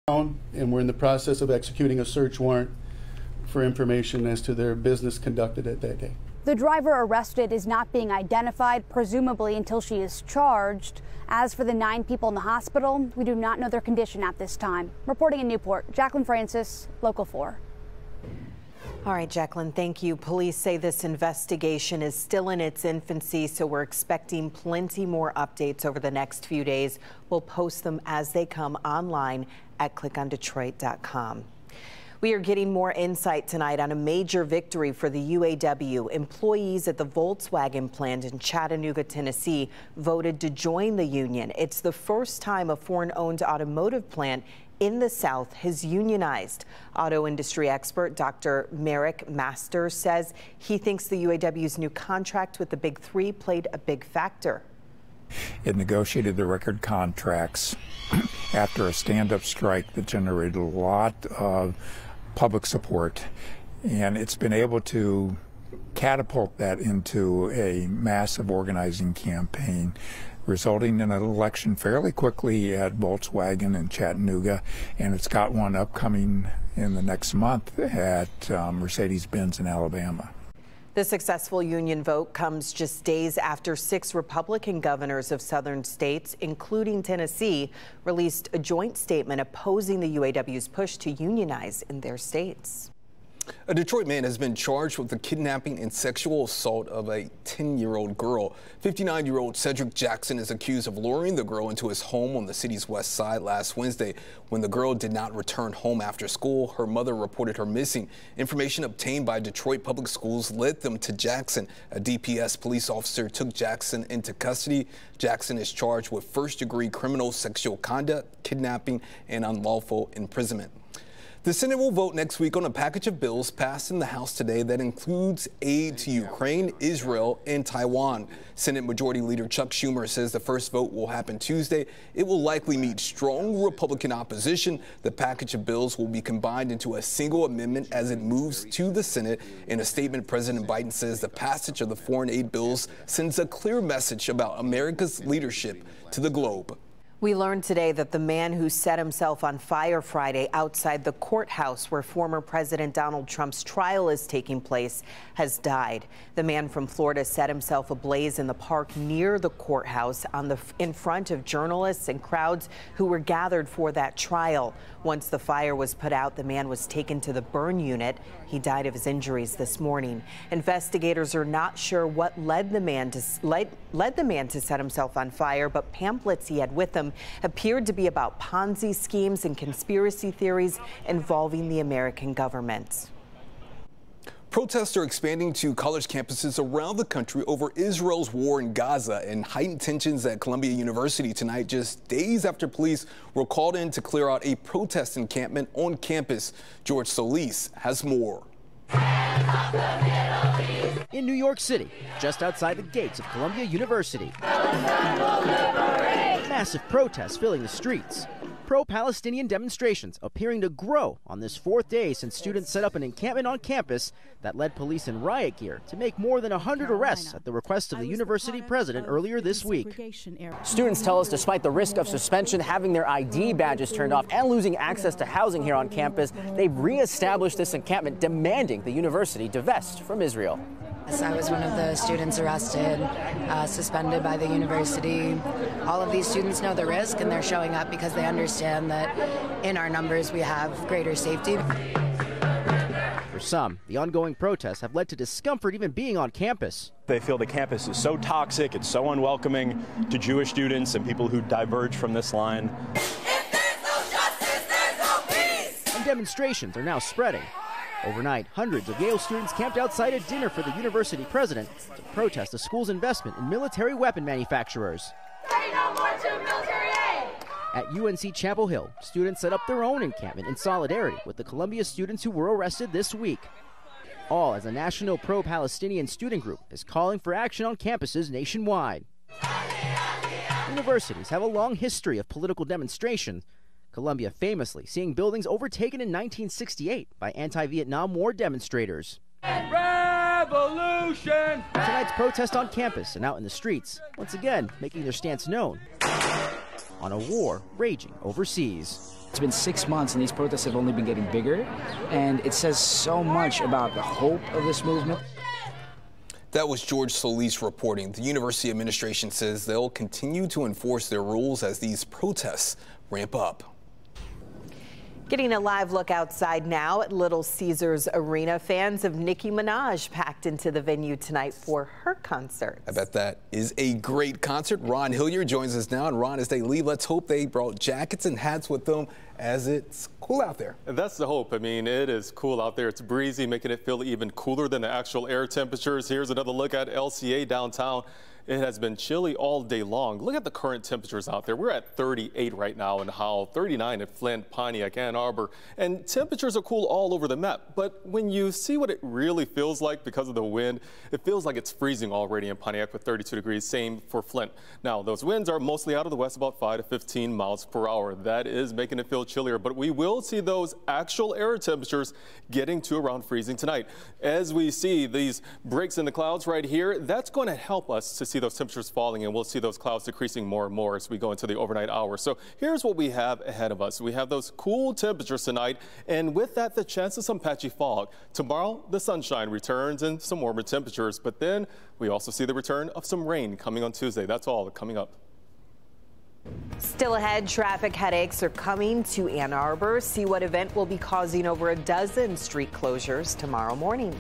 And we're in the process of executing a search warrant for information as to their business conducted at that day. The driver arrested is not being identified, presumably until she is charged. As for the 9 people in the hospital, we do not know their condition at this time. Reporting in Newport, Jacqueline Francis, Local 4. All right, Jacqueline, thank you. Police say this investigation is still in its infancy, so we're expecting plenty more updates over the next few days. We'll post them as they come online at clickondetroit.com. We are getting more insight tonight on a major victory for the UAW. Employees at the Volkswagen plant in Chattanooga, Tennessee, voted to join the union. It's the first time a foreign-owned automotive plant in the South has unionized. Auto industry expert Dr. Merrick Masters says he thinks the UAW's new contract with the Big Three played a big factor. It negotiated the record contracts after a stand-up strike that generated a lot of public support, and it's been able to catapult that into a massive organizing campaign, resulting in an election fairly quickly at Volkswagen in Chattanooga, and it's got one upcoming in the next month at Mercedes-Benz in Alabama. The successful union vote comes just days after 6 Republican governors of southern states, including Tennessee, released a joint statement opposing the UAW's push to unionize in their states. A Detroit man has been charged with the kidnapping and sexual assault of a 10-year-old girl. 59-year-old Cedric Jackson is accused of luring the girl into his home on the city's west side last Wednesday. When the girl did not return home after school, her mother reported her missing. Information obtained by Detroit Public Schools led them to Jackson. A DPS police officer took Jackson into custody. Jackson is charged with first-degree criminal sexual conduct, kidnapping, and unlawful imprisonment. The Senate will vote next week on a package of bills passed in the House today that includes aid to Ukraine, Israel, and Taiwan. Senate Majority Leader Chuck Schumer says the first vote will happen Tuesday. It will likely meet strong Republican opposition. The package of bills will be combined into a single amendment as it moves to the Senate. In a statement, President Biden says the passage of the foreign aid bills sends a clear message about America's leadership to the globe. We learned today that the man who set himself on fire Friday outside the courthouse where former President Donald Trump's trial is taking place has died. The man from Florida set himself ablaze in the park near the courthouse in front of journalists and crowds who were gathered for that trial. Once the fire was put out, the man was taken to the burn unit. He died of his injuries this morning. Investigators are not sure what led the man to set himself on fire, but pamphlets he had with him appeared to be about Ponzi schemes and conspiracy theories involving the American government. Protests are expanding to college campuses around the country over Israel's war in Gaza and heightened tensions at Columbia University tonight, just days after police were called in to clear out a protest encampment on campus. George Solis has more. In New York City, just outside the gates of Columbia University, massive protests filling the streets. Pro-Palestinian demonstrations appearing to grow on this 4th day since students set up an encampment on campus that led police in riot gear to make more than 100 arrests at the request of the university president earlier this week. Students tell us despite the risk of suspension, having their ID badges turned off, and losing access to housing here on campus, they've reestablished this encampment, demanding the university divest from Israel. I was one of the students arrested, suspended by the university. All of these students know the risk, and they're showing up because they understand that in our numbers we have greater safety. For some, the ongoing protests have led to discomfort even being on campus. They feel the campus is so toxic, it's so unwelcoming to Jewish students and people who diverge from this line. If there's no justice, there's no peace! And demonstrations are now spreading. Overnight, hundreds of Yale students camped outside a dinner for the university president to protest the school's investment in military weapon manufacturers. Say no more to military aid! At UNC Chapel Hill, students set up their own encampment in solidarity with the Columbia students who were arrested this week. All as a national pro-Palestinian student group is calling for action on campuses nationwide. Universities have a long history of political demonstration. Columbia famously seeing buildings overtaken in 1968 by anti-Vietnam War demonstrators. Revolution! Tonight's protest on campus and out in the streets, once again making their stance known. on a war raging overseas. It's been 6 months and these protests have only been getting bigger, and it says so much about the hope of this movement. That was George Solis reporting. The university administration says they'll continue to enforce their rules as these protests ramp up. Getting a live look outside now at Little Caesars Arena. Fans of Nicki Minaj packed into the venue tonight for her concert. I bet that is a great concert. Ron Hilliard joins us now. And Ron, as they leave, let's hope they brought jackets and hats with them as it's cool out there. And that's the hope. I mean, it is cool out there. It's breezy, making it feel even cooler than the actual air temperatures. Here's another look at LCA downtown. It has been chilly all day long. Look at the current temperatures out there. We're at 38 right now in Howell, 39 at Flint, Pontiac, Ann Arbor, and temperatures are cool all over the map. But when you see what it really feels like because of the wind, it feels like it's freezing already in Pontiac with 32 degrees. Same for Flint. Now, those winds are mostly out of the west, about 5 to 15 miles per hour. That is making it feel chillier, but we will see those actual air temperatures getting to around freezing tonight. As we see these breaks in the clouds right here, that's going to help us to see those temperatures falling, and we'll see those clouds decreasing more and more as we go into the overnight hours. So here's what we have ahead of us. We have those cool temperatures tonight, and with that, the chance of some patchy fog. Tomorrow, the sunshine returns and some warmer temperatures, but then we also see the return of some rain coming on Tuesday. That's all coming up. Still ahead, traffic headaches are coming to Ann Arbor. See what event will be causing over a dozen street closures tomorrow morning.